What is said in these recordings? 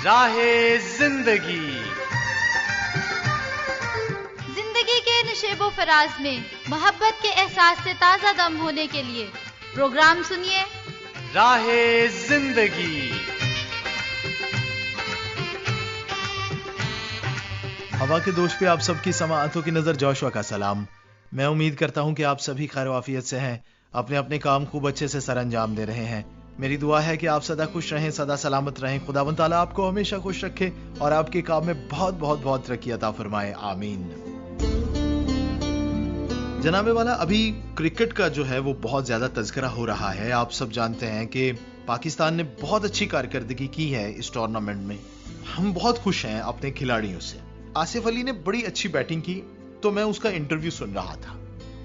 राहे जिंदगी। जिंदगी के नशेबो फराज में मोहब्बत के एहसास से ताज़ा दम होने के लिए प्रोग्राम सुनिए राहे जिंदगी। हवा के दोष पे आप सबकी समाअतों की नजर जोशुआ का सलाम। मैं उम्मीद करता हूं कि आप सभी खैर वाफियत से हैं, अपने अपने काम खूब अच्छे से सर अंजाम दे रहे हैं। मेरी दुआ है कि आप सदा खुश रहें, सदा सलामत रहें। खुदावंद ताला आपको हमेशा खुश रखे और आपके काम में बहुत बहुत बहुत तरक्की अता फरमाए, आमीन। जनाबे वाला, अभी क्रिकेट का जो है वो बहुत ज्यादा तज़किरा हो रहा है। आप सब जानते हैं कि पाकिस्तान ने बहुत अच्छी कारकर्दगी की है इस टूर्नामेंट में। हम बहुत खुश हैं अपने खिलाड़ियों से। आसिफ अली ने बड़ी अच्छी बैटिंग की, तो मैं उसका इंटरव्यू सुन रहा था।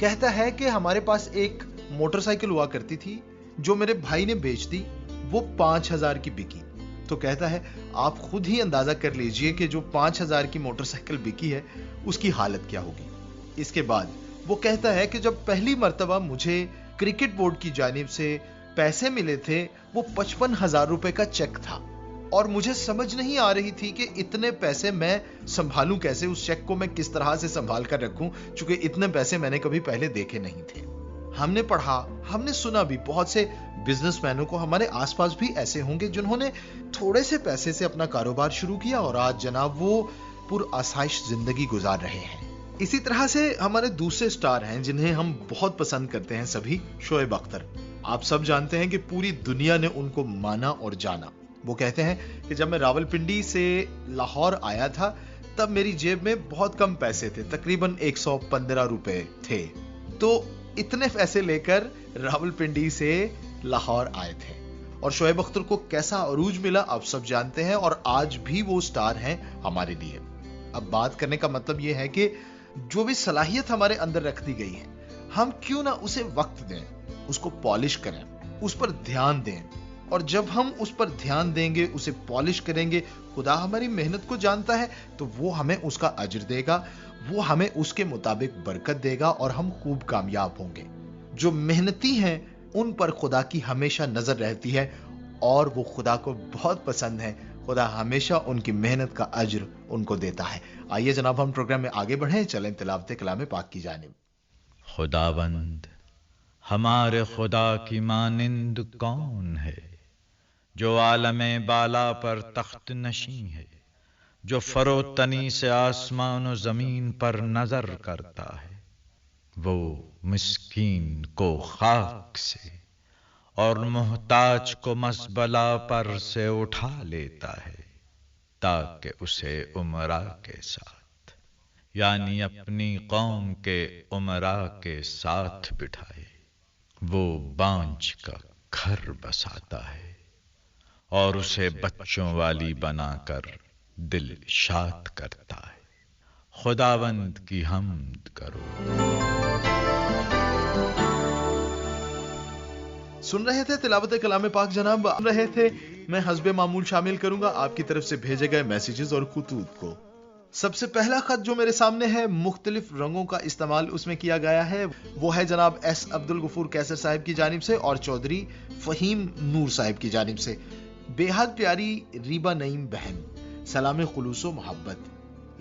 कहता है कि हमारे पास एक मोटरसाइकिल हुआ करती थी जो मेरे भाई ने बेच दी, वो 5,000 की बिकी। तो कहता है आप खुद ही अंदाजा कर लीजिए कि जो 5,000 की मोटरसाइकिल बिकी है उसकी हालत क्या होगी। इसके बाद वो कहता है कि जब पहली मर्तबा मुझे क्रिकेट बोर्ड की जानिब से पैसे मिले थे, वो 55,000 रुपए का चेक था और मुझे समझ नहीं आ रही थी कि इतने पैसे मैं संभालूं कैसे, उस चेक को मैं किस तरह से संभाल कर रखूं, क्योंकि इतने पैसे मैंने कभी पहले देखे नहीं थे। हमने पढ़ा, हमने सुना भी, बहुत से बिजनेसमैनों को हमारे आसपास भी ऐसे होंगे जिन्होंने थोड़े से पैसे से अपना कारोबार शुरू किया और आज जनाब वो पुरआसाइश जिंदगी गुजार रहे हैं। इसी तरह से हमारे दूसरे स्टार हैं जिन्हें हम बहुत पसंद करते हैं सभी, शोएब अख्तर। आप सब जानते हैं कि पूरी दुनिया ने उनको माना और जाना। वो कहते हैं कि जब मैं रावलपिंडी से लाहौर आया था तब मेरी जेब में बहुत कम पैसे थे, तकरीबन 115 रुपए थे। तो इतने पैसे लेकर रावलपिंडी से लाहौर आए थे और शोएब अख्तर को कैसा अरूज मिला आप सब जानते हैं, और आज भी वो स्टार हैं हमारे लिए। अब बात करने का मतलब ये है कि जो भी सलाहियत हमारे अंदर रख दी गई है, हम क्यों ना उसे वक्त दें, उसको पॉलिश करें, उस पर ध्यान दें। और जब हम उस पर ध्यान देंगे, उसे पॉलिश करेंगे, खुदा हमारी मेहनत को जानता है, तो वो हमें उसका अज्र देगा, वो हमें उसके मुताबिक बरकत देगा और हम खूब कामयाब होंगे। जो मेहनती हैं उन पर खुदा की हमेशा नजर रहती है और वो खुदा को बहुत पसंद है। खुदा हमेशा उनकी मेहनत का अज्र उनको देता है। आइए जनाब हम प्रोग्राम में आगे बढ़ें, चलें तिलावत कलाम पाक की जानिब। खुदावंद हमारे खुदा की मानिंद कौन है, जो आलमे बाला पर तख्त नशीं है, जो फरोतनी से आसमान और जमीन पर नजर करता है। वो मिस्कीन को खाक से और मुहताज को मसबला पर से उठा लेता है, ताकि उसे उमरा के साथ यानी अपनी कौम के उमरा के साथ बिठाए। वो बांझ का घर बसाता है और उसे बच्चों वाली बनाकर दिल शाद करता है। खुदावंद की हम्द करो। सुन रहे थे तिलावत कलाम पाक जनाब। सुन रहे थे, मैं हस्बे मामूल शामिल करूंगा आपकी तरफ से भेजे गए मैसेजेस और खुतूत को। सबसे पहला खत जो मेरे सामने है, मुख्तलिफ रंगों का इस्तेमाल उसमें किया गया है, वो है जनाब एस अब्दुल गफूर कैसर साहिब की जानिब से और चौधरी फहीम नूर साहिब की जानिब से। बेहद प्यारी रीबा नईम बहन, सलाम खुलूसो मोहब्बत।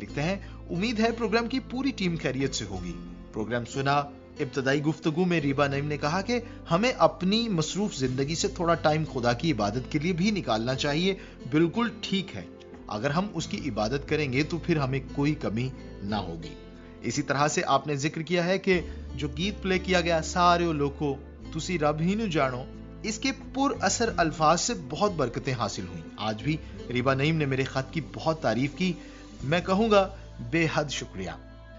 लिखते हैं, उम्मीद है प्रोग्राम की पूरी टीम खैरियत से होगी। प्रोग्राम सुना। इब्तदाई गुफ्तगू में रीबा नईम ने कहा कि हमें अपनी मसरूफ जिंदगी से थोड़ा टाइम खुदा की इबादत के लिए भी निकालना चाहिए। बिल्कुल ठीक है, अगर हम उसकी इबादत करेंगे तो फिर हमें कोई कमी ना होगी। इसी तरह से आपने जिक्र किया है कि जो गीत प्ले किया गया, सारे लोगों तुसी रब ही नु जानो, इसके पुर असर अल्फाज से बहुत बरकतें हासिल हुई। आज भी रीबा नईम ने मेरे खत की बहुत तारीफ की, मैं कहूंगा बेहद शुक्रिया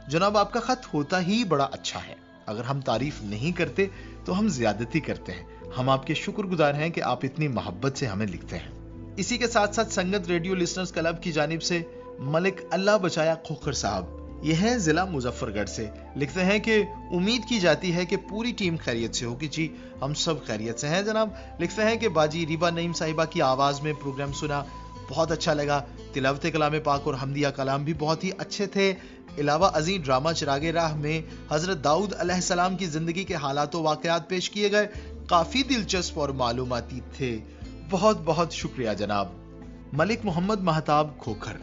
जनाब। आपका खत होता ही बड़ा अच्छा है। अगर हम तारीफ नहीं करते तो हम ज्यादती करते हैं। हम आपके शुक्रगुजार हैं कि आप इतनी मोहब्बत से हमें लिखते हैं। इसी के साथ साथ संगत रेडियो लिसनर्स क्लब की जानिब से मलिक अल्लाह बचाया खोखर साहब, यह है जिला मुजफ्फरगढ़ से, लिखते हैं कि उम्मीद की जाती है कि पूरी टीम खैरियत से होगी। जी हम सब खैरियत से हैं जनाब। लिखते हैं कि बाजी रीबा नईम साहिबा की आवाज में प्रोग्राम सुना, बहुत अच्छा लगा। तिलावत कलाम पाक और हमदिया कलाम भी बहुत ही अच्छे थे। अलावा अजीम ड्रामा चिरागे राह में हजरत दाऊद अलैहिस्सलाम की जिंदगी के हालात व वाकयात पेश किए गए, काफी दिलचस्प और मालूमाती थे। बहुत बहुत शुक्रिया जनाब। मलिक मोहम्मद महताब खोखर,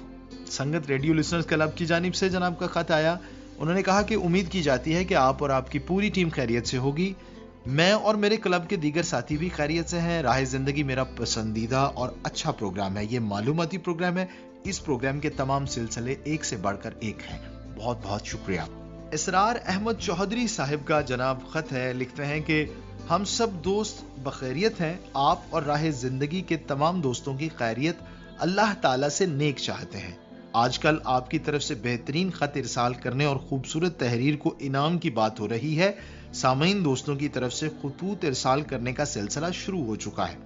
संगत रेडियो लिसनर्स क्लब की जानिब से जनाब का खत आया। उन्होंने कहा कि उम्मीद की जाती है कि आप और आपकी पूरी टीम खैरियत से होगी। मैं और मेरे क्लब के दीगर साथी भी खैरियत से हैं। राह जिंदगी मेरा पसंदीदा और अच्छा प्रोग्राम है। ये मालूमाती प्रोग्राम है। इस प्रोग्राम के तमाम सिलसिले एक से बढ़कर एक हैं। बहुत बहुत शुक्रिया। इसरार अहमद चौधरी साहिब का जनाब खत है। लिखते हैं कि हम सब दोस्त बखैरियत हैं। आप और राह जिंदगी के तमाम दोस्तों की खैरियत अल्लाह ताला से नेक चाहते हैं। आजकल आपकी तरफ से बेहतरीन खत इरसाल करने और खूबसूरत तहरीर को इनाम की बात हो रही है। सामीन दोस्तों की तरफ से खतूत इरसाल करने का सिलसिला शुरू हो चुका है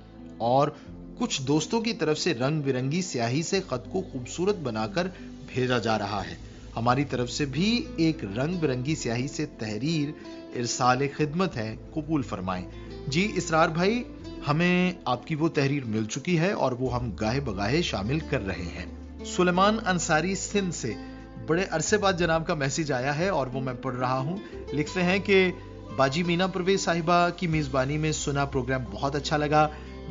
और कुछ दोस्तों की तरफ से रंग बिरंगी स्याही से खत को खूबसूरत बनाकर भेजा जा रहा है। हमारी तरफ से भी एक रंग बिरंगी स्याही से तहरीर इरसाल खिदमत है, कबूल फरमाएं। जी इसरार भाई, हमें आपकी वो तहरीर मिल चुकी है और वो हम गाहे बगाहे शामिल कर रहे हैं। सुलेमान अंसारी सिंध से बड़े अरसे बाद जनाब का मैसेज आया है और वो मैं पढ़ रहा हूँ। लिखते हैं कि बाजी मीना परवेज साहिबा की मेजबानी में सुना प्रोग्राम बहुत अच्छा लगा।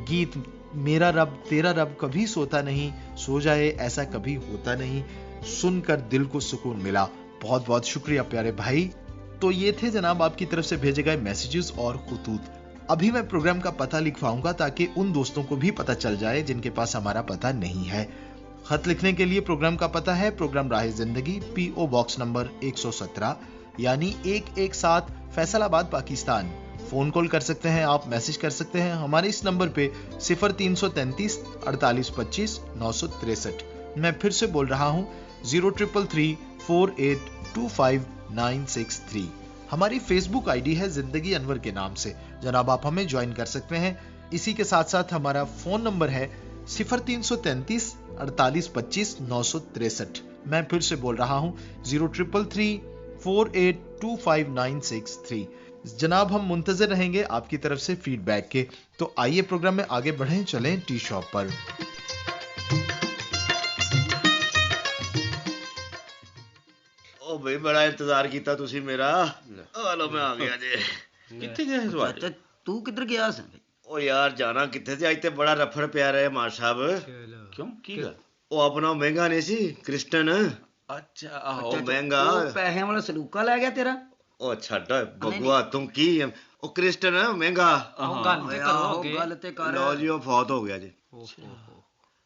गीत मेरा रब तेरा रब कभी सोता नहीं, सो जाए ऐसा कभी होता नहीं, सुनकर दिल को सुकून मिला। बहुत बहुत शुक्रिया प्यारे भाई। तो ये थे जनाब आपकी तरफ से भेजे गए मैसेजेस और खतूत। अभी मैं प्रोग्राम का पता लिखवाऊंगा ताकि उन दोस्तों को भी पता चल जाए जिनके पास हमारा पता नहीं है। खत लिखने के लिए प्रोग्राम का पता है प्रोग्राम राह जिंदगी, PO बॉक्स नंबर 117 यानी 117 फैसलाबाद पाकिस्तान। फोन कॉल कर सकते हैं आप, मैसेज कर सकते हैं हमारे इस नंबर पे 0333 48 25 963। मैं फिर से बोल रहा हूँ 0333 48 25 963। हमारी फेसबुक आईडी है जिंदगी अनवर के नाम से। जनाब आप हमें ज्वाइन कर सकते हैं। इसी के साथ साथ हमारा फोन नंबर है 0333 48 25 963। मैं फिर से बोल रहा हूँ 0333 48 25 963। जनाब हम मुंतजर रहेंगे आपकी तरफ से फीडबैक के। तो आइए प्रोग्राम में आगे बढ़ें, चलें टी शॉप पर। ओ भाई बड़ा इंतजार किया तुसी मेरा। लो मैं आ गया जे। किथे गए इस बार? अच्छा तू किधर गया सी? ओ यार जाना किथे से, अज ते बड़ा रफड़ पिया रहे मार साहब। क्यों की गल? ओ अपना महंगा नहीं सी क्रिस्टन। अच्छा आहो महंगा पैसे वाला सलूका ले गया तेरा। ओ छड्ड बगवा तुम की ओ क्रिस्टन महंगा गल ते कर। लो जी ओ फौत हो गया जी।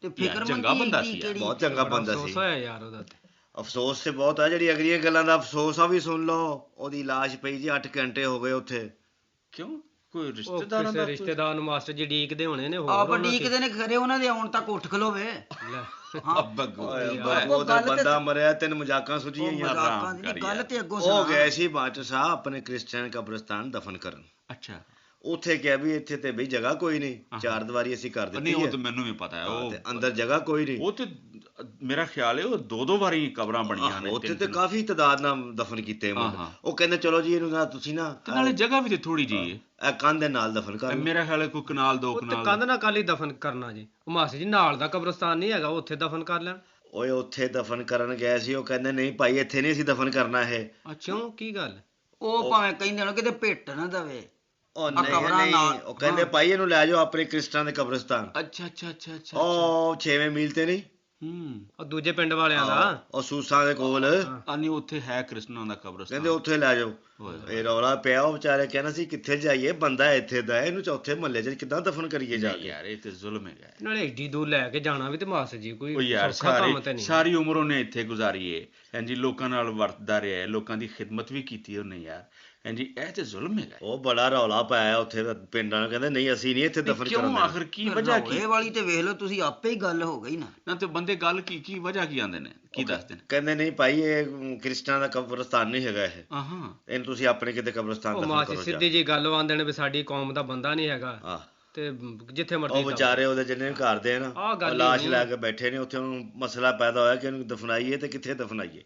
ते फिक्रमंद चंगा बंदा सी, बहुत चंगा बंदा सी। यार ਉਹਦਾ ਤੇ अफसोस से बहुत है, ਜਿਹੜੀ ਅਗਲੀਆਂ ਗੱਲਾਂ ਦਾ ਅਫਸੋਸ ਆ ਵੀ ਸੁਣ ਲਓ। ਉਹਦੀ ਲਾਸ਼ ਪਈ ਜੀ 8 ਘੰਟੇ ਹੋ ਗਏ ਉੱਥੇ। ਕਿਉਂ ਕੋਈ ਉਹ ਰਿਸ਼ਤੇਦਾਰਾਂ ਕਿਸੇ ਦਾ? ਰਿਸ਼ਤੇਦਾਰ ਨੂੰ ਮਾਸਟਰ ਜੀ ਡੀਕਦੇ ਹੋਣੇ ਨੇ। ਆਪ ਡੀਕਦੇ ਨੇ ਖਰੇ ਉਹਨਾਂ ਦੇ ਆਉਣ ਤੱਕ ਉੱਠ ਖਲੋਵੇ। ਉਹਦਾ ਬੰਦਾ ਮਰਿਆ, ਤੈਨੂੰ ਮਜ਼ਾਕਾਂ ਸੁਝੀਆਂ ਮਜ਼ਾਕਾਂ ਦੀ ਗੱਲ ਤੇ ਅੱਗੋਂ ਹੋ ਗਏ ਸੀ ਬਾਦਸ਼ਾਹ ਸਾਹਿਬ ਆਪਣੇ ਕ੍ਰਿਸਚੀਅਨ ਕਬਰਸਤਾਨ ਦਫਨ ਕਰਨ। ਅੱਛਾ ਉੱਥੇ ਕਿਹਾ ਵੀ ਇੱਥੇ ਤੇ ਬਈ ਜਗ੍ਹਾ ਕੋਈ ਨਹੀਂ, 4 ਦੀਵਾਰੀ ਅਸੀਂ ਕਰ ਦਿੱਤੀ ਨਹੀਂ ਉਹ ਹੈ ਤਾਂ ਮੈਨੂੰ ਵੀ ਪਤਾ ਹੈ। ਉਹ ਤੇ ਅੰਦਰ ਜਗ੍ਹਾ ਕੋਈ ਨਹੀਂ। ਉਹ ਤੇ ਮੇਰਾ ਖਿਆਲ ਹੈ ਉਹ 2-2 ਵਾਰੀ ਕਬਰਾਂ ਬਣੀਆਂ ਨੇ। ਉੱਥੇ ਤੇ ਕਾਫੀ ਤਾਦਾਦ ਨਾਲ ਦਫਨ ਕੀਤੇ ਮੁੰਡੇ। ਉਹ ਕਹਿੰਦੇ ਚਲੋ ਜੀ ਇਹਨੂੰ ਨਾ ਤੁਸੀਂ ਨਾ ਤੇ ਨਾਲੇ ਜਗ੍ਹਾ ਵੀ ਤੇ ਥੋੜੀ ਜੀ ਹੈ। ਇਹ ਕੰਧ ਦੇ ਨਾਲ ਦਫਨ ਕਰ। ਮੇਰਾ ਖਿਆਲ ਹੈ ਕੋਈ ਕਨਾਲ 2 ਤੇ ਕਨਾਲ। ਕੰਧ ਨਾਲ ਕਾਲੀ ਦਫਨ ਕਰਨਾ ਜੀ। ਉਹ ਮਾਸਟਰ ਜੀ ਨਾਲ ਦਾ ਕਬਰਸਤਾਨ ਨਹੀਂ ਹੈਗਾ, ਉੱਥੇ ਦਫਨ ਕਰ ਲੈਣ। ਓਏ ਉੱਥੇ ਦਫਨ ਕਰਨ ਗਏ ਸੀ, ਉਹ ਕਹਿੰਦੇ ਨਹੀਂ ਭਾਈ ਇੱਥੇ ਨਹੀਂ ਅਸੀਂ ਦਫਨ ਕਰਨਾ ਇਹ। ਕਿਉਂ ਕੀ ਗੱਲ? ਉਹ ਭਾਵੇਂ ਕਹਿੰਦੇ ਨੇ ਕਿਤੇ ਭੇਟ ਨਾ ਦਵੇ। ਉਹ ਨਹੀਂ ਉਹ ਕਹਿੰਦੇ ਭਾਈ ਇਹਨੂੰ ਲੈ ਜਾਓ ਆਪਣੇ ਕ੍ਰਿਸਟੀਅਨ ਦੇ ਕਬਰਸਤਾਨ। ਅੱਛਾ ਅੱਛਾ ਅੱਛਾ ਅੱਛਾ। ਉਹ 6ਵੇਂ ਮੀਲ ਤੇ ਨਹੀਂ, ਉਹ ਦੂਜੇ ਪਿੰਡ ਵਾਲਿਆਂ ਦਾ, ਉਹ ਸੂਸਾਂ ਦੇ ਕੋਲ। ਨਹੀਂ ਉੱਥੇ ਹੈ ਕ੍ਰਿਸ਼ਨਾ ਦਾ ਕਬਰਸਤਾਨ। ਕਹਿੰਦੇ ਉੱਥੇ ਲੈ ਜਾਓ। ਇਹ ਰੌਲਾ ਪਿਆ, ਉਹ ਵਿਚਾਰੇ ਕਹਿੰਦਾ ਸੀ ਕਿੱਥੇ ਜਾਈਏ, ਬੰਦਾ ਇੱਥੇ ਦਾ ਇਹਨੂੰ ਚੌਥੇ ਮਹੱਲੇ 'ਚ ਕਿੱਦਾਂ ਦਫਨ ਕਰੀਏ ਜਾ ਕੇ। ਯਾਰ ਇਹ ਤੇ ਜ਼ੁਲਮ ਹੈਗਾ। ਨਾਲੇ ਏਡੀ ਦੂਰ ਲੈ ਕੇ ਜਾਣਾ ਵੀ ਤੇ ਮਾਸਟਰ ਜੀ ਕੋਈ ਯਾਰ ਸੌਖਾ ਕੰਮ ਤੇ ਨਹੀਂ। ਸਾਰੀ ਉਮਰ ਉਹਨੇ ਇੱਥੇ ਗੁਜ਼ਾਰੀ ਏ ਹਾਂਜੀ, ਲੋਕਾਂ ਨਾਲ ਵਰਤਦਾ ਰਿਹਾ, ਲੋਕਾਂ ਦੀ ਖਿਦਮਤ ਵੀ ਕੀਤੀ ਉਹਨੇ ਯਾਰ ਹਾਂਜੀ। ਇਹ ਤੇ ਜ਼ੁਲਮ ਹੈਗਾ। ਉਹ ਬੜਾ ਰੌਲਾ ਪਾਇਆ ਉੱਥੇ ਪਿੰਡਾਂ ਨੂੰ, ਕਹਿੰਦੇ ਨਹੀਂ ਅਸੀਂ ਨਹੀਂ ਇੱਥੇ ਦਫਨ ਕਿਉਂ ਕਰਨਾ। ਆਖਰ ਕੀ ਵਜ੍ਹਾ ਕੀ? ਇਹ ਵਾਲੀ ਤੇ ਵੇਖ ਲਓ ਤੁਸੀਂ, ਆਪੇ ਹੀ ਗੱਲ ਹੋ ਗਈ ਨਾ ਤੇ ਬੰਦੇ ਗੱਲ ਕੀ ਵਜ੍ਹਾ ਕੀ ਆਂਦੇ ਨੇ, ਕੀ ਦੱਸਦੇ ਨੇ? ਕਹਿੰਦੇ ਨਹੀਂ ਭਾਈ ਇਹ ਕ੍ਰਿਸਟੀਅਨ ਦਾ ਕਬਰਸਤਾਨ ਨਹੀਂ ਹੈਗਾ ਇਹ, ਹਾਂ ਇਹਨੂੰ ਤੁਸੀਂ ਆਪਣੇ ਕਿਤੇ ਕਬਰਸਤਾਨ ਉਹ ਦਫਨ ਮਾਸਟਰ ਕਰੋ। ਸਿੱਧੀ ਜੀ ਗੱਲ ਆਂਦੇ ਨੇ ਵੀ ਸਾਡੀ ਕੌਮ ਦਾ ਬੰਦਾ ਨਹੀਂ ਹੈਗਾ ਤੇ ਜਿੱਥੇ ਮਰਜ਼ੀ ਉਹ ਵਿਚਾਰੇ ਉਹਦੇ ਜਿੰਨੇ ਵੀ ਘਰ ਦੇ ਨਾ ਲਾਸ਼ ਲੈ ਕੇ ਬੈਠੇ ਨੇ ਉੱਥੇ, ਉਹਨੂੰ ਮਸਲਾ ਪੈਦਾ ਹੋਇਆ ਕਿ ਇਹਨੂੰ ਦਫਨਾਈਏ ਤੇ ਕਿੱਥੇ ਦਫਨਾਈਏ।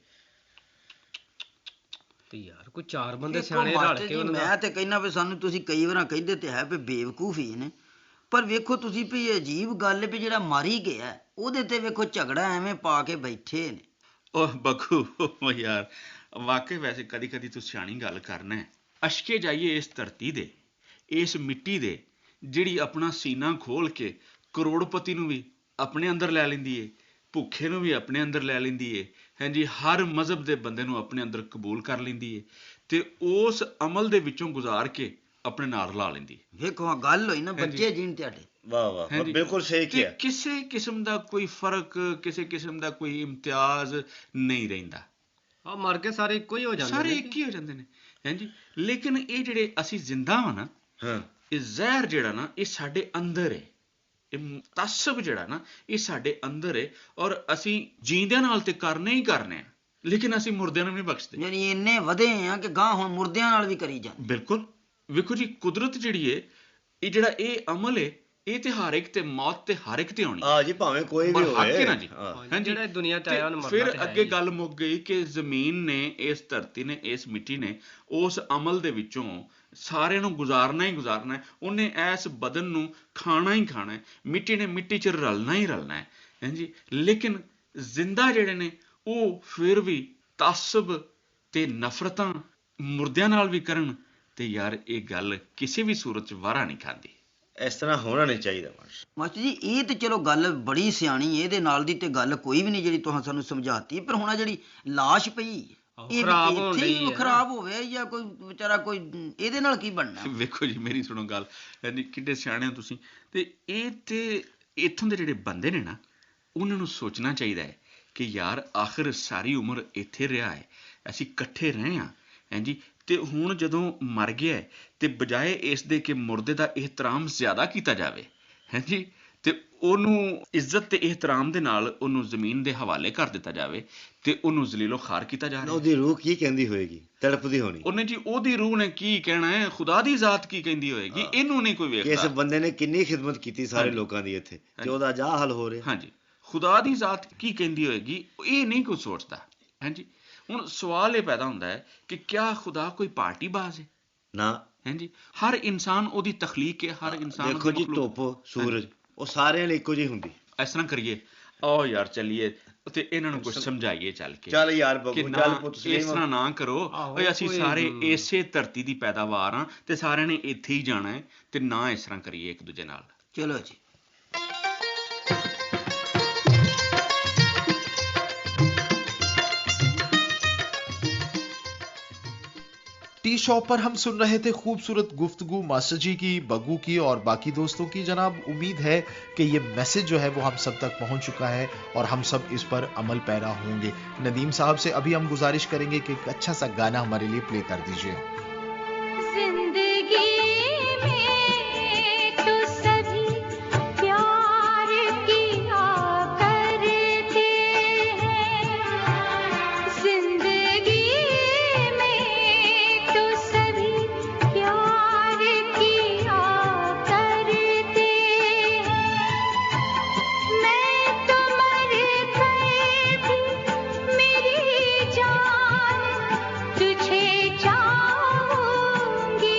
ਤੇ ਯਾਰ ਕੋਈ 4 ਬੰਦੇ ਸਿਆਣੇ ਰਲ ਕੇ ਮੈਂ ਤੇ ਕਹਿਣਾ ਵੀ ਸਾਨੂੰ ਤੁਸੀਂ ਕਈ ਵਾਰਾਂ ਕਹਿੰਦੇ ਤੇ ਹੈ ਵੀ ਬੇਵਕੂਫੀ ਨੇ, ਪਰ ਵੇਖੋ ਤੁਸੀਂ ਵੀ ਅਜੀਬ ਗੱਲ ਵੀ ਜਿਹੜਾ ਮਾਰੀ ਗਿਆ ਉਹਦੇ ਤੇ ਵੇਖੋ ਝਗੜਾ ਐਵੇਂ ਪਾ ਕੇ ਬੈਠੇ ਨੇ। ਉਹ ਬੱਖੂ ਯਾਰ ਵਾਕਈ ਵੈਸੇ ਕਦੀ ਕਦੀ ਤੂੰ ਸਿਆਣੀ ਗੱਲ ਕਰਨਾ। ਅਸ਼ਕੇ ਜਾਈਏ ਇਸ ਧਰਤੀ ਦੇ, ਇਸ ਮਿੱਟੀ ਦੇ ਜਿਹੜੀ ਆਪਣਾ ਸੀਨਾ ਖੋਲ ਕੇ ਕਰੋੜਪਤੀ ਨੂੰ ਵੀ ਆਪਣੇ ਅੰਦਰ ਲੈ ਲੈਂਦੀ ਏ, ਭੁੱਖੇ ਨੂੰ ਵੀ ਆਪਣੇ ਅੰਦਰ ਲੈ ਲੈਂਦੀ ਏ, ਹਾਂਜੀ, ਹਰ ਮਜ਼ਹਬ ਦੇ ਬੰਦੇ ਨੂੰ ਆਪਣੇ ਅੰਦਰ ਕਬੂਲ ਕਰ ਲੈਂਦੀ ਏ ਤੇ ਉਸ ਅਮਲ ਦੇ ਵਿੱਚੋਂ ਗੁਜ਼ਾਰ ਕੇ ਆਪਣੇ ਨਾਲ ਲਾ ਲੈਂਦੀ। ਵੇਖੋ ਗੱਲ ਹੋਈ ਨਾ ਬੱਚੇ ਜੀਣ ਤੁਹਾਡੇ। ਵਾਹ ਵਾਹ, ਬਿਲਕੁਲ ਸਹੀ ਕਿਹਾ। ਕਿਸੇ ਕਿਸਮ ਦਾ ਕੋਈ ਫਰਕ, ਕਿਸੇ ਕਿਸਮ ਦਾ ਕੋਈ ਇਮਤਿਆਜ਼ ਨਹੀਂ ਰਹਿੰਦਾ। ਆ ਮਰ ਕੇ ਸਾਰੇ ਇੱਕੋ ਹੀ ਹੋ ਜਾਂਦੇ ਨੇ, ਸਾਰੇ ਇੱਕ ਹੀ ਹੋ ਜਾਂਦੇ ਨੇ, ਹਾਂਜੀ। ਲੇਕਿਨ ਇਹ ਜਿਹੜੇ ਅਸੀਂ ਜ਼ਿੰਦਾ ਹਾਂ ਨਾ, ਇਹ ਜ਼ਹਿਰ ਜਿਹੜਾ ਨਾ ਇਹ ਸਾਡੇ ਅੰਦਰ ਹੈ, ਇਹ ਮੁਤਾਸਬ ਜਿਹੜਾ ਨਾ ਇਹ ਸਾਡੇ ਅੰਦਰ ਹੈ, ਔਰ ਅਸੀਂ ਜੀਂਦਿਆਂ ਨਾਲ ਤੇ ਕਰਨੇ ਹੀ ਕਰਨੇ ਆ, ਲੇਕਿਨ ਅਸੀਂ ਮੁਰਦਿਆਂ ਨੂੰ ਨਹੀਂ ਬਖਸ਼ਦੇ। ਯਾਨੀ ਇੰਨੇ ਵਧੇ ਆ ਕਿ ਗਾਂ ਹੁਣ ਮੁਰਦਿਆਂ ਨਾਲ ਵੀ ਕਰੀ ਜਾਂਦੇ। ਬਿਲਕੁਲ। ਵੇਖੋ ਜੀ, ਕੁਦਰਤ ਜਿਹੜੀ ਹੈ, ਇਹ ਜਿਹੜਾ ਇਹ ਅਮਲ ਹੈ, ਇਹ ਤੇ ਹਰ ਇੱਕ ਤੇ ਮੌਤ ਤੇ ਹਰ ਇੱਕ ਤੇ ਆਉਣੀ ਆ ਜੀ, ਭਾਵੇਂ ਕੋਈ ਵੀ ਹੋਵੇ ਨਾ ਜੀ, ਹਾਂਜੀ। ਜਿਹੜਾ ਦੁਨੀਆ ਤੇ ਆਇਆ ਉਹਨੂੰ ਮਰਨਾ ਫਿਰ ਤੇ ਹੈ ਅੱਗੇ ਹੀ। ਗੱਲ ਮੁੱਕ ਗਈ ਕਿ ਜ਼ਮੀਨ ਨੇ, ਇਸ ਧਰਤੀ ਨੇ, ਇਸ ਮਿੱਟੀ ਨੇ ਉਸ ਅਮਲ ਦੇ ਵਿੱਚੋਂ ਸਾਰਿਆਂ ਨੂੰ ਗੁਜ਼ਾਰਨਾ ਹੀ ਗੁਜ਼ਾਰਨਾ ਹੈ। ਉਹਨੇ ਇਸ ਬਦਨ ਨੂੰ ਖਾਣਾ ਹੀ ਖਾਣਾ ਹੈ, ਮਿੱਟੀ ਨੇ ਮਿੱਟੀ 'ਚ ਰਲਣਾ ਹੀ ਰਲਣਾ ਹੈ, ਹਾਂਜੀ। ਲੇਕਿਨ ਜ਼ਿੰਦਾ ਜਿਹੜੇ ਨੇ ਉਹ ਫਿਰ ਵੀ ਤਾਸਬ ਤੇ ਨਫ਼ਰਤਾਂ ਮੁਰਦਿਆਂ ਨਾਲ ਵੀ ਕਰਨ ਤੇ ਯਾਰ ਇਹ ਗੱਲ ਕਿਸੇ ਵੀ ਸੂਰਤ 'ਚ ਵਾਰਾ ਨਹੀਂ ਖਾਂਦੀ। ਇਸ ਤਰ੍ਹਾਂ ਹੋਣਾ ਨਹੀਂ ਚਾਹੀਦਾ ਮਾਸਟਰ ਜੀ। ਇਹ ਤੇ ਚਲੋ ਗੱਲ ਬੜੀ ਸਿਆਣੀ, ਇਹਦੇ ਨਾਲ ਦੀ ਤੇ ਗੱਲ ਕੋਈ ਵੀ ਨਹੀਂ ਜਿਹੜੀ ਤੁਸੀਂ ਸਾਨੂੰ ਸਮਝਾਤੀ, ਪਰ ਹੁਣ ਜਿਹੜੀ ਲਾਸ਼ ਪਈ ਇਹ ਖਰਾਬ ਹੋਣ ਡਈ ਹੈ, ਖਰਾਬ ਹੋਵੇ ਜਾਂ ਕੋਈ ਵਿਚਾਰਾ ਕੋਈ, ਇਹਦੇ ਨਾਲ ਕੀ ਬਣਨਾ? ਵੇਖੋ ਜੀ, ਮੇਰੀ ਸੁਣੋ ਗੱਲ, ਯਾਨੀ ਕਿੱਡੇ ਸਿਆਣੇ ਹੋ ਤੁਸੀਂ, ਤੇ ਇਹ ਤੇ ਇੱਥੋਂ ਦੇ ਜਿਹੜੇ ਬੰਦੇ ਨੇ ਨਾ, ਉਹਨਾਂ ਨੂੰ ਸੋਚਣਾ ਚਾਹੀਦਾ ਹੈ ਕਿ ਯਾਰ ਆਖਿਰ ਸਾਰੀ ਉਮਰ ਇੱਥੇ ਰਿਹਾ ਹੈ, ਅਸੀਂ ਇਕੱਠੇ ਰਹੇ ਹਾਂ, ਹਾਂਜੀ, ਤੇ ਹੁਣ ਜਦੋਂ ਮਰ ਗਿਆ ਤੇ ਬਜਾਏ ਇਸ ਦੇ ਕਿ ਮੁਰਦੇ ਦਾ ਇਹਤਰਾਮ ਜ਼ਿਆਦਾ ਕੀਤਾ ਜਾਵੇ, ਹਾਂਜੀ, ਤੇ ਉਹਨੂੰ ਇੱਜ਼ਤ ਤੇ ਇਹਤਰਾਮ ਦੇ ਨਾਲ ਉਹਨੂੰ ਜ਼ਮੀਨ ਦੇ ਹਵਾਲੇ ਕਰ ਦਿੱਤਾ ਜਾਵੇ ਤੇ ਉਹਨੂੰ ਜ਼ਲੀਲੋ ਖਾਰ ਕੀਤਾ ਜਾ ਰਿਹਾ। ਉਹਦੀ ਰੂਹ ਕੀ ਕਹਿੰਦੀ ਹੋਏਗੀ? ਤੜਪਦੀ ਹੋਣੀ। ਉਹਨੇ ਜੀ, ਉਹਦੀ ਰੂਹ ਨੇ ਕੀ ਕਹਿਣਾ ਹੈ, ਖੁਦਾ ਦੀ ਜ਼ਾਤ ਕੀ ਕਹਿੰਦੀ ਹੋਏਗੀ, ਇਹਨੂੰ ਨਹੀਂ ਕੋਈ ਵੇਖਦਾ। ਇਸ ਬੰਦੇ ਨੇ ਕਿੰਨੀ ਖਿਦਮਤ ਕੀਤੀ ਸਾਰੇ ਲੋਕਾਂ ਦੀ ਇੱਥੇ, ਤੇ ਉਹਦਾ ਜਾ ਹਾਲ ਹੋ ਰਿਹਾ। ਹਾਂਜੀ, ਖੁਦਾ ਦੀ ਜ਼ਾਤ ਕੀ ਕਹਿੰਦੀ ਹੋਏਗੀ, ਇਹ ਨਹੀਂ ਕੋਈ ਸੋਚਦਾ, ਹਾਂਜੀ। ਹੁਣ ਸਵਾਲ ਇਹ ਪੈਦਾ ਹੁੰਦਾ ਹੈ ਕਿ ਕਿਆ ਖੁਦਾ ਕੋਈ ਪਾਰਟੀ ਬਾਜ਼ ਹੈ? ਨਾ, ਹਾਂਜੀ। ਹਰ ਇਨਸਾਨ ਉਹਦੀ ਤਖਲੀਕ ਹੈ, ਹਰ ਇਨਸਾਨ। ਦੇਖੋ ਜੀ, ਧੁੱਪ, ਸੂਰਜ, ਉਹ ਸਾਰਿਆਂ ਲਈ ਇੱਕੋ ਜਿਹੀ ਹੁੰਦੀ। ਇਸ ਤਰ੍ਹਾਂ ਕਰੀਏ, ਆਓ ਯਾਰ ਚੱਲੀਏ ਤੇ ਇਹਨਾਂ ਨੂੰ ਕੁਝ ਸਮਝਾਈਏ ਚੱਲ ਕੇ। ਚੱਲ ਯਾਰ ਬੱਬੂ, ਚੱਲ ਪੁੱਤ, ਇਸ ਤਰ੍ਹਾਂ ਨਾ ਕਰੋ, ਓਏ ਅਸੀਂ ਸਾਰੇ ਇਸੇ ਧਰਤੀ ਦੀ ਪੈਦਾਵਾਰ ਹਾਂ ਤੇ ਸਾਰਿਆਂ ਨੇ ਇੱਥੇ ਹੀ ਜਾਣਾ ਹੈ, ਤੇ ਨਾ ਇਸ ਤਰ੍ਹਾਂ ਕਰੀਏ ਇੱਕ ਦੂਜੇ ਨਾਲ। ਚਲੋ ਜੀ। टी शॉप पर हम सुन रहे थे खूबसूरत गुफ्तगू मास्टर जी की, बग्गू की और बाकी दोस्तों की। जनाब, उम्मीद है कि ये मैसेज जो है वो हम सब तक पहुंच चुका है और हम सब इस पर अमल पैरा होंगे। नदीम साहब से अभी हम गुजारिश करेंगे कि एक अच्छा सा गाना हमारे लिए प्ले कर दीजिए। तुझे चाहूंगी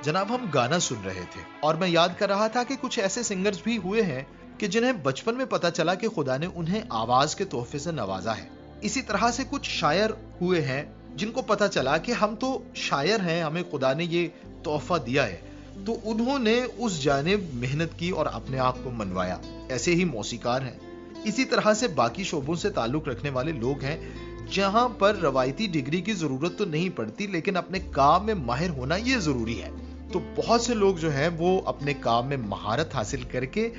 जनाब हम गाना सुन रहे थे और मैं याद कर रहा था कि कुछ ऐसे सिंगर्स भी हुए हैं कि जिन्हें बचपन में पता चला कि खुदा ने उन्हें आवाज के तोहफे से नवाजा है। इसी तरह से कुछ शायर हुए हैं जिनको पता चला कि हम तो शायर हैं, हमें खुदा ने ये तोहफा दिया है, तो उन्होंने उस जानिब मेहनत की और अपने आप को मनवाया। ऐसे ही मौसीकार हैं। इसी तरह से बाकी शोबों से ताल्लुक रखने वाले लोग हैं जहां पर रवायती डिग्री की जरूरत तो नहीं पड़ती, लेकिन अपने काम में माहिर होना ये जरूरी है। तो बहुत से लोग जो हैं वो अपने काम में महारत हासिल करके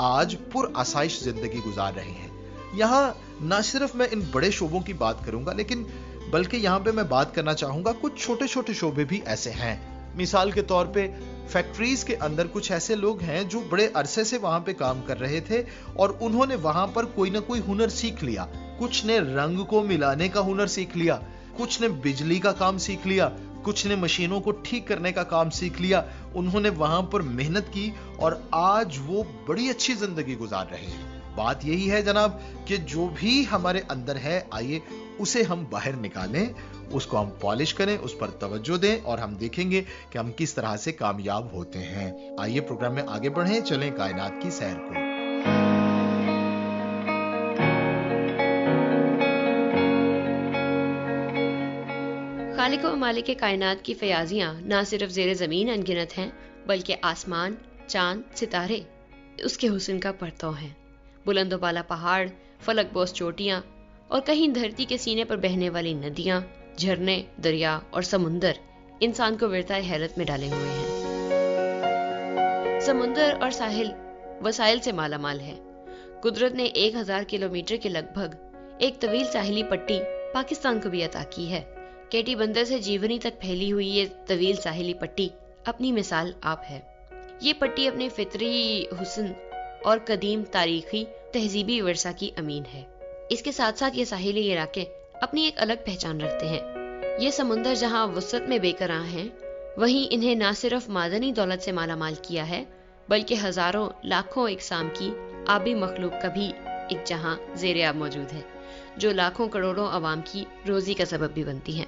आज पुरआसाइश जिंदगी गुजार रहे हैं। यहाँ न सिर्फ मैं इन बड़े शोबों की बात करूंगा, लेकिन बल्कि यहाँ पे मैं बात करना चाहूंगा कुछ छोटे छोटे शोबे भी ऐसे हैं। मिसाल के तौर पे फैक्ट्रीज के अंदर कुछ ऐसे लोग हैं जो बड़े अरसे से वहां पे काम कर रहे थे और उन्होंने वहां पर कोई ना कोई हुनर सीख लिया। कुछ ने रंग को मिलाने का हुनर सीख लिया, कुछ ने बिजली का काम सीख लिया, कुछ ने मशीनों को ठीक करने का काम सीख लिया। उन्होंने वहां पर मेहनत की और आज वो बड़ी अच्छी जिंदगी गुजार रहे हैं। बात यही है जनाब कि जो भी हमारे अंदर है, आइए उसे हम बाहर निकालें, उसको हम पॉलिश करें, उस पर तवज्जो दें और हम देखेंगे कि हम किस तरह से कामयाब होते हैं। आइए प्रोग्राम में आगे बढ़ें, चलें कायनात की सैर को। खालिक व मालिक कायनात की फयाजियां ना सिर्फ ज़ेरे ज़मीन अनगिनत हैं, बल्कि आसमान, चांद, सितारे उसके हुस्न का परतव हैं। बुलंदो बाला पहाड़, फलकबोस चोटियां और कहीं धरती के सीने पर बहने वाली नदियां, झरने, दरिया और समुंदर इंसान को विरताए हैरत में डाले हुए हैं। समुंदर और साहिल वसाइल से मालामाल है। कुदरत ने 1000 किलोमीटर के लगभग एक तवील साहिली पट्टी पाकिस्तान को भी अता की है। केटी बंदर से जीवनी तक फैली हुई ये तवील साहिली पट्टी अपनी मिसाल आप है। ये पट्टी अपने फितरी हुस्न और कदीम तारीखी तहजीबी विरसा की अमीन है। इसके साथ साथ ये साहिली इलाके अपनी एक अलग पहचान रखते हैं। ये समुंदर जहां वुसअत में बेकरार हैं, वहीं इन्हें न सिर्फ मादनी दौलत से मालामाल किया है, बल्कि हजारों लाखों इकसाम की आबी मखलूक का भी एक जहां ज़ेरे आब मौजूद है, जो लाखों करोड़ों अवाम की रोजी का सबब भी बनती है।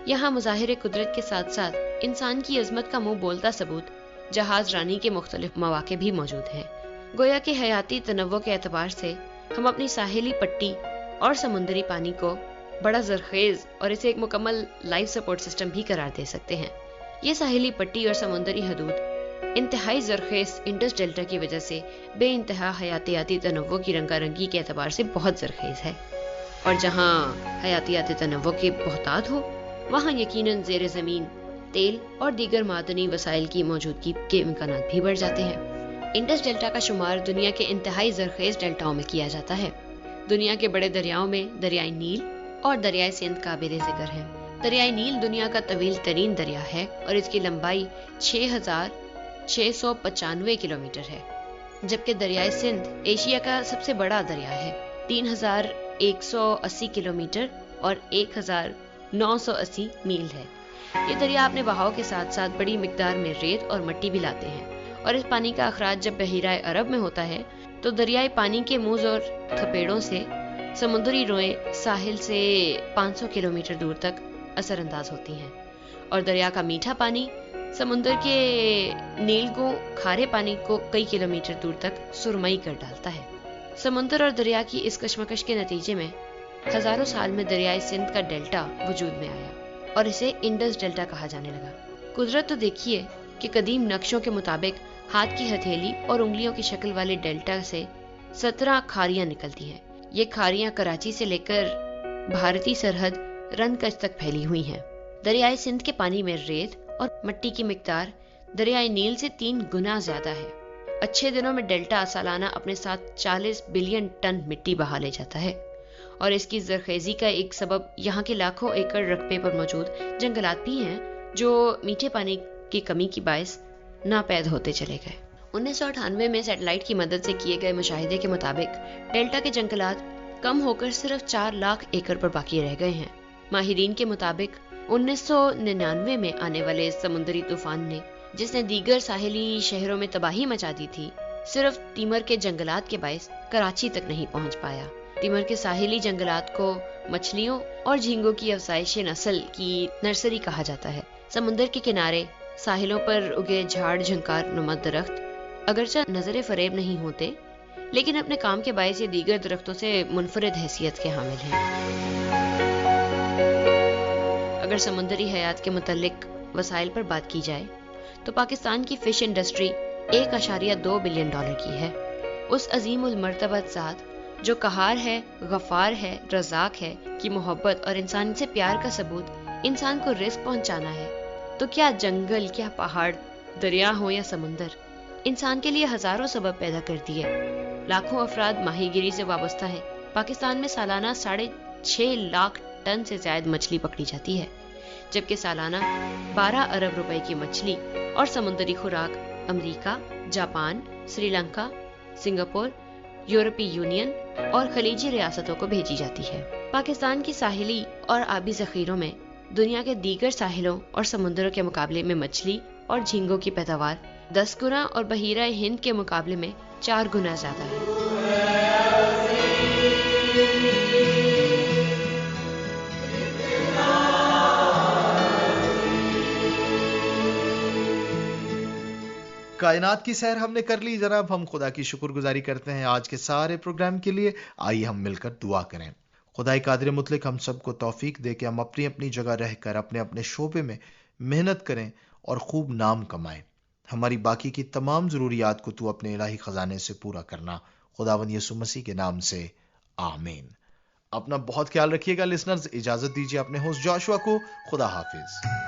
यहाँ मुजाहिरे कुदरत के साथ साथ इंसान की अजमत का मुंह बोलता सबूत जहाज रानी के मुख्तलिफ मौके भी मौजूद हैं। गोया के हयाती तनव्वो के एतबार से हम अपनी साहिली पट्टी और समुद्री पानी को बड़ा जरखेज और इसे एक मुकम्मल लाइफ सपोर्ट सिस्टम भी करार दे सकते हैं। ये साहिली पट्टी और समुद्री हदूद इंतहाई जरखेज इंडस डेल्टा की वजह से बे इंतहा हयातियाती तनव्वो की रंगारंगी के एतबार से बहुत जरखेज है, और जहाँ हयातियाती तनव्वो के बहुतात हो, वहाँ यकीनन ज़ेरे ज़मीन तेल और दीगर मादनी वसाइल की मौजूदगी के इम्कानात भी बढ़ जाते हैं। इंडस डेल्टा का शुमार दुनिया के इंतहाई जरखेज डेल्टाओं में किया जाता है। दुनिया के बड़े दरियाओं में दरियाई नील और दरियाई सिंध काबिल जिक्र है। दरियाई नील दुनिया का तवील तरीन दरिया है और इसकी लंबाई 6695 किलोमीटर है, जबकि दरियाई सिंध एशिया का सबसे बड़ा दरिया है, 3180 किलोमीटर और 1980 मील है। ये दरिया अपने बहाव के साथ साथ बड़ी मिकदार में रेत और मिट्टी भी लाते हैं, और इस पानी का अखराज जब बहीराए अरब में होता है तो दरियाई पानी के मूज और थपेड़ों से समुद्री रोएं साहिल से 500 किलोमीटर दूर तक असरअंदाज होती हैं, और दरिया का मीठा पानी समुद्र के नीलगों खारे पानी को कई किलोमीटर दूर तक सुरमई कर डालता है। समुद्र और दरिया की इस कशमकश के नतीजे में हजारों साल में दरियाई सिंध का डेल्टा वजूद में आया और इसे इंडस डेल्टा कहा जाने लगा। कुदरत तो देखिए कि कदीम नक्शों के मुताबिक हाथ की हथेली और उंगलियों की शक्ल वाले डेल्टा से 17 खारियां निकलती हैं। ये खारियां कराची से लेकर भारतीय सरहद रनकच तक फैली हुई हैं। दरियाई सिंध के पानी में रेत और मिट्टी की मिकदार दरियाई नील से 3 गुना ज्यादा है। अच्छे दिनों में डेल्टा सालाना अपने साथ 40 बिलियन टन मिट्टी बहा ले जाता है, और इसकी जरखेजी का एक सबब यहाँ के लाखों एकड़ रकबे पर मौजूद जंगलात भी हैं, जो मीठे पानी की कमी की बायस नापैद होते चले गए। 1998 में सैटेलाइट की मदद से किए गए मुशाहिदे के मुताबिक डेल्टा के जंगलात कम होकर सिर्फ 4 लाख एकड़ पर बाकी रह गए हैं। माहिरीन के मुताबिक 1999 में आने वाले समुद्री तूफान ने, जिसने दीगर साहिली शहरों में तबाही मचा दी थी, सिर्फ तीमर के जंगलात के बायस कराची तक नहीं पहुंच पाया। तीमर के साहिली जंगलात को मछलियों और झींगों की अफसाइश नस्ल की नर्सरी कहा जाता है। समुद्र के किनारे साहिलों पर उगे झाड़ झंकार नुमा दरख्त अगरचे नजर फरेब नहीं होते, लेकिन अपने काम के बायस ये दीगर दरख्तों से मुनफरिद हैसियत के हामिल हैं। अगर समुद्री हयात के मुतल्लिक वसाइल पर बात की जाए तो पाकिस्तान की फिश इंडस्ट्री 1.2 बिलियन डॉलर की है। उस अजीम उल मर्तबत ज़ात जो कहार है, गफार है, रज़ाक है की मोहब्बत और इंसान से प्यार का सबूत इंसान को रिस्क पहुंचाना है, तो क्या जंगल, क्या पहाड़, दरिया हो या समुंदर, इंसान के लिए हजारों सबब पैदा कर दिए। लाखों अफराद माहीगिरी से वाबस्ता है। पाकिस्तान में सालाना 6.5 लाख टन से ज्यादा मछली पकड़ी जाती है, जबकि सालाना 12 अरब रुपए की मछली और समुद्री खुराक अमेरिका, जापान, श्रीलंका, सिंगापुर, यूरोपीय यूनियन और खलीजी रियासतों को भेजी जाती है। पाकिस्तान की साहिली और आबी जखीरों में दुनिया के दीगर साहिलों और समुद्रों के मुकाबले में मछली और झींगों की पैदावार 10 गुना और बहीरा हिंद के मुकाबले में 4 गुना ज्यादा है। कायनात की सैर हमने कर ली जनाब। हम खुदा की शुक्रगुजारी करते हैं आज के सारे प्रोग्राम के लिए। आइए हम मिलकर दुआ करें। खुदाई कादिर मुतलक हम सबको तौफीक दे के हम अपनी अपनी जगह रहकर अपने अपने शोबे में मेहनत करें और खूब नाम कमाएं। हमारी बाकी की तमाम ज़रूरियात को तू अपने इलाही ख़जाने से पूरा करना। खुदावंद यीशु मसीह के नाम से आमीन। अपना बहुत ख्याल रखिएगा लिसनर्स। इजाज़त दीजिए अपने होस्ट जोशुआ को। खुदा हाफिज।